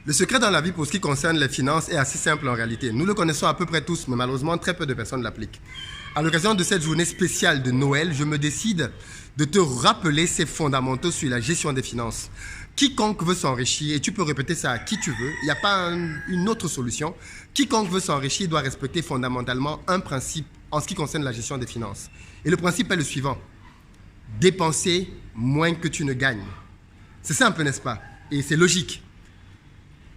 Le secret dans la vie pour ce qui concerne les finances est assez simple en réalité. Nous le connaissons à peu près tous, mais malheureusement, très peu de personnes l'appliquent. À l'occasion de cette journée spéciale de Noël, je me décide de te rappeler ces fondamentaux sur la gestion des finances. Quiconque veut s'enrichir, et tu peux répéter ça à qui tu veux, il n'y a pas une autre solution. Quiconque veut s'enrichir doit respecter fondamentalement un principe en ce qui concerne la gestion des finances. Et le principe est le suivant. Dépenser moins que tu ne gagnes. C'est simple, n'est-ce pas? Et c'est logique.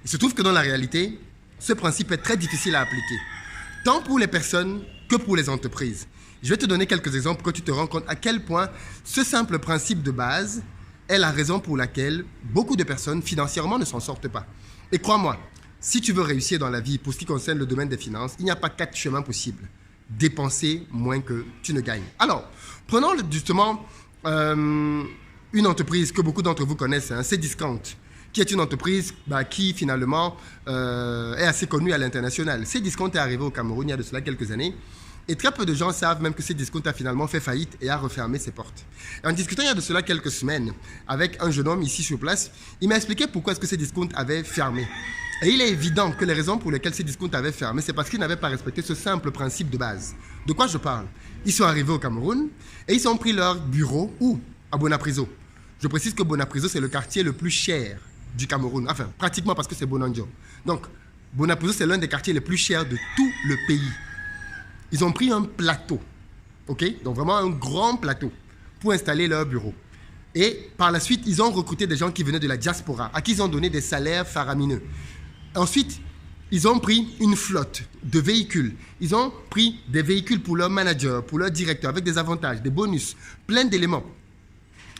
Il se trouve que dans la réalité, ce principe est très difficile à appliquer, tant pour les personnes que pour les entreprises. Je vais te donner quelques exemples pour que tu te rends compte à quel point ce simple principe de base est la raison pour laquelle beaucoup de personnes financièrement ne s'en sortent pas. Et crois-moi, si tu veux réussir dans la vie pour ce qui concerne le domaine des finances, il n'y a pas 4 chemins possibles. Dépenser moins que tu ne gagnes. Alors, prenons justement une entreprise que beaucoup d'entre vous connaissent, Cdiscount, qui est une entreprise qui finalement est assez connue à l'international. Cdiscount est arrivé au Cameroun il y a de cela quelques années et très peu de gens savent même que Cdiscount a finalement fait faillite et a refermé ses portes. Et en discutant il y a de cela quelques semaines avec un jeune homme ici sur place, il m'a expliqué pourquoi est-ce que Cdiscount avait fermé. Et il est évident que les raisons pour lesquelles Cdiscount avait fermé, c'est parce qu'ils n'avaient pas respecté ce simple principe de base. De quoi je parle? Ils sont arrivés au Cameroun et ils ont pris leur bureau où? À Bonapriso. Je précise que Bonapriso, c'est le quartier le plus cher du Cameroun, enfin pratiquement parce que c'est Bonanjo. Donc Bonapriso, c'est l'un des quartiers les plus chers de tout le pays. Ils ont pris un plateau, ok, donc vraiment un grand plateau pour installer leur bureau. Et par la suite, ils ont recruté des gens qui venaient de la diaspora, à qui ils ont donné des salaires faramineux. Ensuite, ils ont pris une flotte de véhicules. Ils ont pris des véhicules pour leur manager, pour leur directeur, avec des avantages, des bonus, plein d'éléments.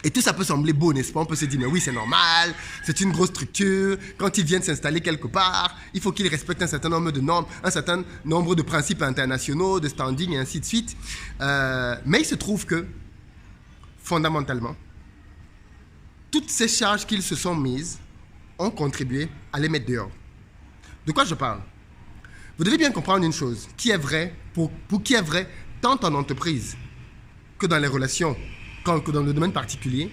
Et tout ça peut sembler beau, n'est-ce pas? On peut se dire, mais oui, c'est normal, c'est une grosse structure. Quand ils viennent s'installer quelque part, il faut qu'ils respectent un certain nombre de normes, un certain nombre de principes internationaux, de standing et ainsi de suite. Mais il se trouve que, fondamentalement, toutes ces charges qu'ils se sont mises ont contribué à les mettre dehors. De quoi je parle? Vous devez bien comprendre une chose, qui est vraie pour qui est vrai tant en entreprise que dans les relations, que dans le domaine particulier.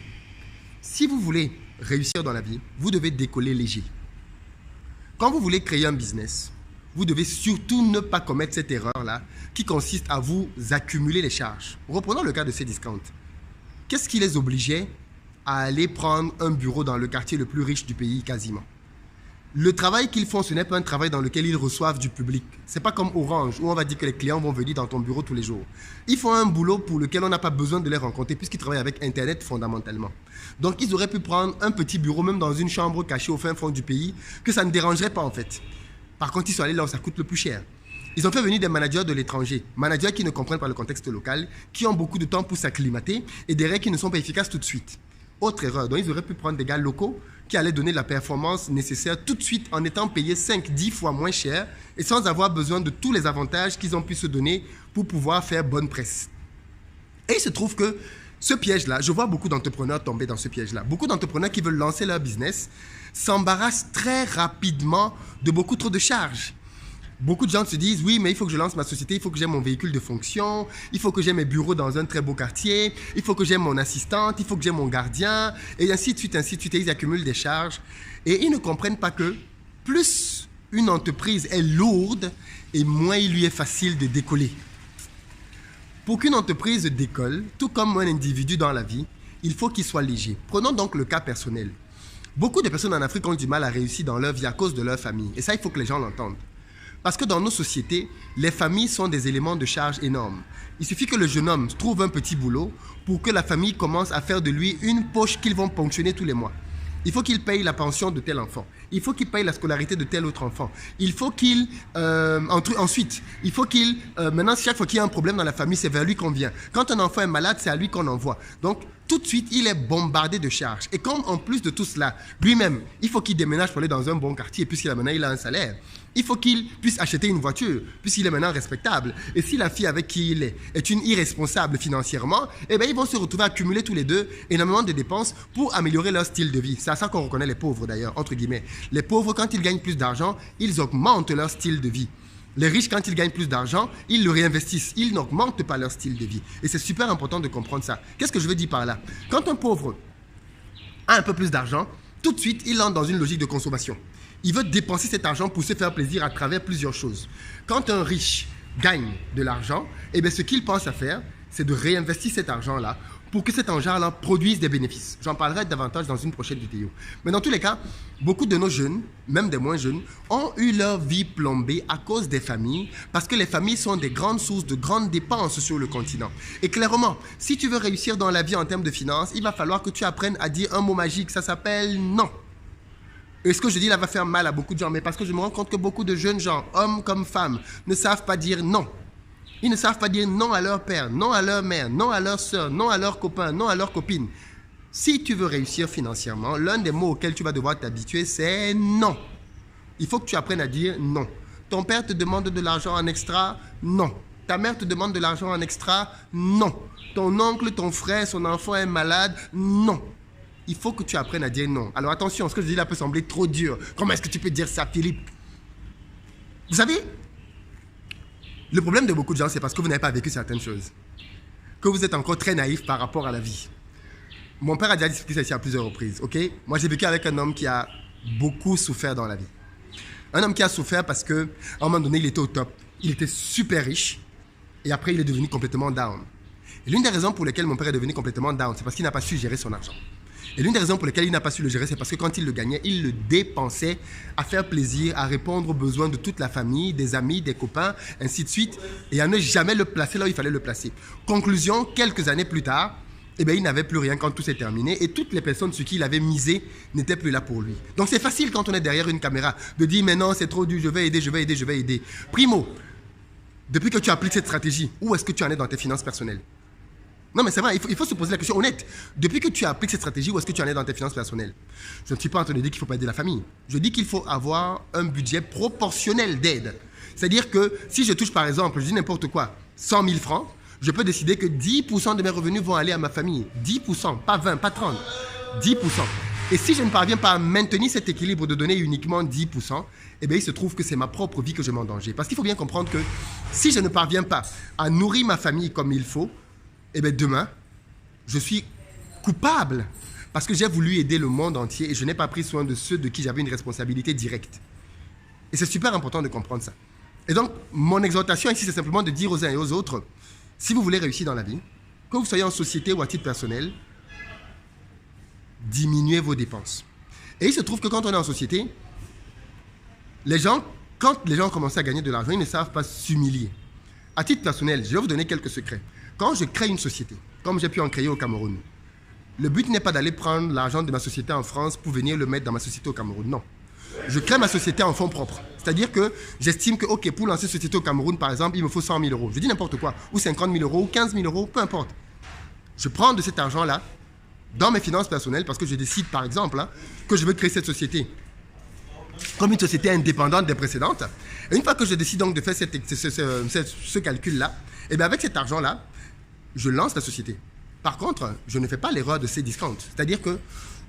Si vous voulez réussir dans la vie, vous devez décoller léger. Quand vous voulez créer un business, vous devez surtout ne pas commettre cette erreur-là qui consiste à vous accumuler les charges. Reprenons le cas de Cdiscount. Qu'est-ce qui les obligeait à aller prendre un bureau dans le quartier le plus riche du pays quasiment? Le travail qu'ils font, ce n'est pas un travail dans lequel ils reçoivent du public. Ce n'est pas comme Orange, où on va dire que les clients vont venir dans ton bureau tous les jours. Ils font un boulot pour lequel on n'a pas besoin de les rencontrer, puisqu'ils travaillent avec Internet fondamentalement. Donc, ils auraient pu prendre un petit bureau, même dans une chambre cachée au fin fond du pays, que ça ne dérangerait pas en fait. Par contre, ils sont allés là où ça coûte le plus cher. Ils ont fait venir des managers de l'étranger, managers qui ne comprennent pas le contexte local, qui ont beaucoup de temps pour s'acclimater, et des règles qui ne sont pas efficaces tout de suite. Autre erreur, donc ils auraient pu prendre des gars locaux qui allaient donner la performance nécessaire tout de suite en étant payés 5-10 fois moins cher et sans avoir besoin de tous les avantages qu'ils ont pu se donner pour pouvoir faire bonne presse. Et il se trouve que ce piège-là, je vois beaucoup d'entrepreneurs tomber dans ce piège-là. Beaucoup d'entrepreneurs qui veulent lancer leur business s'embarrassent très rapidement de beaucoup trop de charges. Beaucoup de gens se disent, oui, mais il faut que je lance ma société, il faut que j'ai mon véhicule de fonction, il faut que j'ai mes bureaux dans un très beau quartier, il faut que j'ai mon assistante, il faut que j'ai mon gardien, et ainsi de suite, et ils accumulent des charges. Et ils ne comprennent pas que plus une entreprise est lourde, et moins il lui est facile de décoller. Pour qu'une entreprise décolle, tout comme un individu dans la vie, il faut qu'il soit léger. Prenons donc le cas personnel. Beaucoup de personnes en Afrique ont du mal à réussir dans leur vie à cause de leur famille, et ça, il faut que les gens l'entendent. Parce que dans nos sociétés, les familles sont des éléments de charge énormes. Il suffit que le jeune homme trouve un petit boulot pour que la famille commence à faire de lui une poche qu'ils vont ponctionner tous les mois. Il faut qu'il paye la pension de tel enfant. Il faut qu'il paye la scolarité de tel autre enfant. Il faut qu'il... ensuite, il faut qu'il... maintenant, chaque fois qu'il y a un problème dans la famille, c'est vers lui qu'on vient. Quand un enfant est malade, c'est à lui qu'on envoie. Donc, tout de suite, il est bombardé de charges. Et comme en plus de tout cela, lui-même, il faut qu'il déménage pour aller dans un bon quartier, puisqu'il a maintenant il a un salaire. Il faut qu'il puisse acheter une voiture, puisqu'il est maintenant respectable. Et si la fille avec qui il est une irresponsable financièrement, eh bien, ils vont se retrouver à accumuler tous les deux énormément de dépenses pour améliorer leur style de vie. C'est à ça qu'on reconnaît les pauvres d'ailleurs, entre guillemets. Les pauvres, quand ils gagnent plus d'argent, ils augmentent leur style de vie. Les riches, quand ils gagnent plus d'argent, ils le réinvestissent. Ils n'augmentent pas leur style de vie. Et c'est super important de comprendre ça. Qu'est-ce que je veux dire par là? Quand un pauvre a un peu plus d'argent, tout de suite, il entre dans une logique de consommation. Il veut dépenser cet argent pour se faire plaisir à travers plusieurs choses. Quand un riche gagne de l'argent, eh bien, ce qu'il pense à faire, c'est de réinvestir cet argent-là pour que cet argent-là produise des bénéfices. J'en parlerai davantage dans une prochaine vidéo. Mais dans tous les cas, beaucoup de nos jeunes, même des moins jeunes, ont eu leur vie plombée à cause des familles, parce que les familles sont des grandes sources de grandes dépenses sur le continent. Et clairement, si tu veux réussir dans la vie en termes de finances, il va falloir que tu apprennes à dire un mot magique, ça s'appelle non. Et ce que je dis là va faire mal à beaucoup de gens, mais parce que je me rends compte que beaucoup de jeunes gens, hommes comme femmes, ne savent pas dire non. Ils ne savent pas dire non à leur père, non à leur mère, non à leur soeur, non à leurs copains, non à leurs copines. Si tu veux réussir financièrement, l'un des mots auxquels tu vas devoir t'habituer, c'est non. Il faut que tu apprennes à dire non. Ton père te demande de l'argent en extra, non. Ta mère te demande de l'argent en extra, non. Ton oncle, ton frère, son enfant est malade, non. Il faut que tu apprennes à dire non. Alors attention, ce que je dis là peut sembler trop dur. Comment est-ce que tu peux dire ça, Philippe? Vous savez, le problème de beaucoup de gens, c'est parce que vous n'avez pas vécu certaines choses. Que vous êtes encore très naïf par rapport à la vie. Mon père a déjà expliqué ça ici à plusieurs reprises, ok? Moi, j'ai vécu avec un homme qui a beaucoup souffert dans la vie. Un homme qui a souffert parce qu'à un moment donné, il était au top. Il était super riche. Et après, il est devenu complètement down. Et l'une des raisons pour lesquelles mon père est devenu complètement down, c'est parce qu'il n'a pas su gérer son argent. Et l'une des raisons pour lesquelles il n'a pas su le gérer, c'est parce que quand il le gagnait, il le dépensait à faire plaisir, à répondre aux besoins de toute la famille, des amis, des copains, ainsi de suite, et à ne jamais le placer là où il fallait le placer. Conclusion, quelques années plus tard, eh bien, il n'avait plus rien quand tout s'est terminé, et toutes les personnes sur qui il avait misé n'étaient plus là pour lui. Donc c'est facile quand on est derrière une caméra de dire « mais non, c'est trop dur, je vais aider, je vais aider, je vais aider ». Primo, depuis que tu appliques cette stratégie, où est-ce que tu en es dans tes finances personnelles? Non, mais c'est vrai, il faut se poser la question honnête. Depuis que tu appliques cette stratégie, où est-ce que tu en es dans tes finances personnelles? Je ne suis pas en train de dire qu'il ne faut pas aider la famille. Je dis qu'il faut avoir un budget proportionnel d'aide. C'est-à-dire que si je touche, par exemple, je dis n'importe quoi, 100 000 francs, je peux décider que 10% de mes revenus vont aller à ma famille. 10%, pas 20, pas 30. 10%. Et si je ne parviens pas à maintenir cet équilibre de donner uniquement 10%, eh bien, il se trouve que c'est ma propre vie que je mets en danger. Parce qu'il faut bien comprendre que si je ne parviens pas à nourrir ma famille comme il faut, eh bien, demain, je suis coupable parce que j'ai voulu aider le monde entier et je n'ai pas pris soin de ceux de qui j'avais une responsabilité directe. Et c'est super important de comprendre ça. Et donc, mon exhortation ici, c'est simplement de dire aux uns et aux autres, si vous voulez réussir dans la vie, que vous soyez en société ou à titre personnel, diminuez vos dépenses. Et il se trouve que quand on est en société, quand les gens commencent à gagner de l'argent, ils ne savent pas s'humilier. À titre personnel, je vais vous donner quelques secrets. Quand je crée une société, comme j'ai pu en créer au Cameroun, le but n'est pas d'aller prendre l'argent de ma société en France pour venir le mettre dans ma société au Cameroun. Non. Je crée ma société en fonds propres. C'est-à-dire que j'estime que, OK, pour lancer une société au Cameroun, par exemple, il me faut 100 000 euros. Je dis n'importe quoi. Ou 50 000 euros, ou 15 000 euros, peu importe. Je prends de cet argent-là dans mes finances personnelles parce que je décide, par exemple, que je veux créer cette société comme une société indépendante des précédentes. Et une fois que je décide donc de faire ce calcul-là, et bien avec cet argent-là, je lance la société. Par contre, je ne fais pas l'erreur de ces discounts. C'est-à-dire que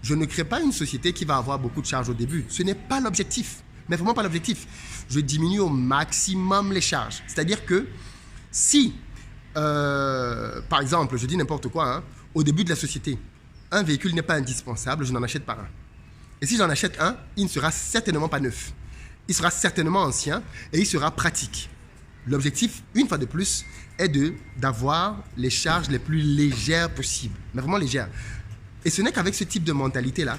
je ne crée pas une société qui va avoir beaucoup de charges au début. Ce n'est pas l'objectif, mais vraiment pas l'objectif. Je diminue au maximum les charges. C'est-à-dire que si, par exemple, je dis n'importe quoi, au début de la société, un véhicule n'est pas indispensable, je n'en achète pas un. Et si j'en achète un, il ne sera certainement pas neuf. Il sera certainement ancien et il sera pratique. L'objectif, une fois de plus, est d'avoir les charges les plus légères possibles, mais vraiment légères. Et ce n'est qu'avec ce type de mentalité-là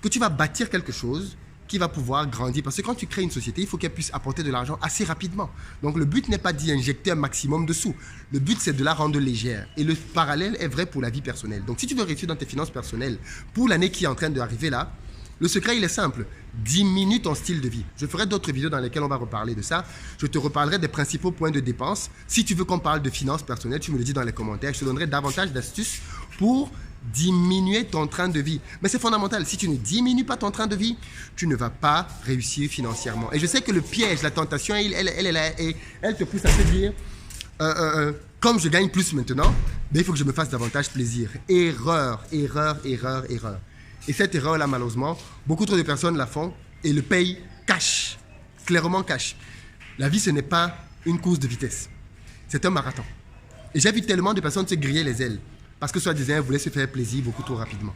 que tu vas bâtir quelque chose qui va pouvoir grandir. Parce que quand tu crées une société, il faut qu'elle puisse apporter de l'argent assez rapidement. Donc le but n'est pas d'y injecter un maximum de sous. Le but, c'est de la rendre légère. Et le parallèle est vrai pour la vie personnelle. Donc si tu veux réussir dans tes finances personnelles pour l'année qui est en train d'arriver là, le secret, il est simple. Diminue ton style de vie. Je ferai d'autres vidéos dans lesquelles on va reparler de ça. Je te reparlerai des principaux points de dépense. Si tu veux qu'on parle de finances personnelles, tu me le dis dans les commentaires. Je te donnerai davantage d'astuces pour diminuer ton train de vie. Mais c'est fondamental. Si tu ne diminues pas ton train de vie, tu ne vas pas réussir financièrement. Et je sais que le piège, la tentation, elle est là et elle te pousse à te dire comme je gagne plus maintenant, il faut que je me fasse davantage plaisir. Erreur, erreur, erreur, erreur. Et cette erreur-là, malheureusement, beaucoup trop de personnes la font et le payent cash, clairement cash. La vie, ce n'est pas une course de vitesse. C'est un marathon. Et j'ai vu tellement de personnes se griller les ailes parce que soi-disant, elles voulaient se faire plaisir beaucoup trop rapidement.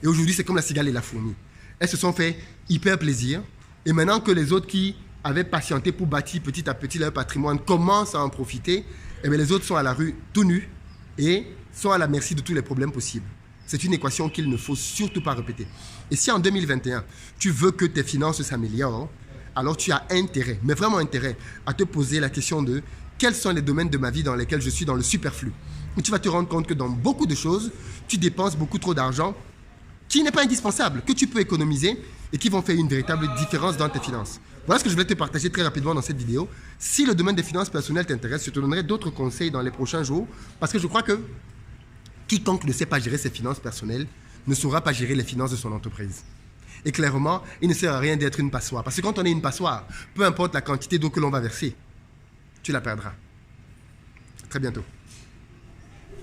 Et aujourd'hui, c'est comme la cigale et la fourmi. elles se sont fait hyper plaisir. Et maintenant que les autres qui avaient patienté pour bâtir petit à petit leur patrimoine commencent à en profiter, eh bien les autres sont à la rue tout nus et sont à la merci de tous les problèmes possibles. C'est une équation qu'il ne faut surtout pas répéter. Et si en 2021, tu veux que tes finances s'améliorent, alors tu as intérêt, mais vraiment intérêt, à te poser la question de quels sont les domaines de ma vie dans lesquels je suis dans le superflu. Et tu vas te rendre compte que dans beaucoup de choses, tu dépenses beaucoup trop d'argent qui n'est pas indispensable, que tu peux économiser et qui vont faire une véritable différence dans tes finances. Voilà ce que je voulais te partager très rapidement dans cette vidéo. Si le domaine des finances personnelles t'intéresse, je te donnerai d'autres conseils dans les prochains jours parce que je crois que quiconque ne sait pas gérer ses finances personnelles ne saura pas gérer les finances de son entreprise. Et clairement, il ne sert à rien d'être une passoire. Parce que quand on est une passoire, peu importe la quantité d'eau que l'on va verser, tu la perdras. À très bientôt.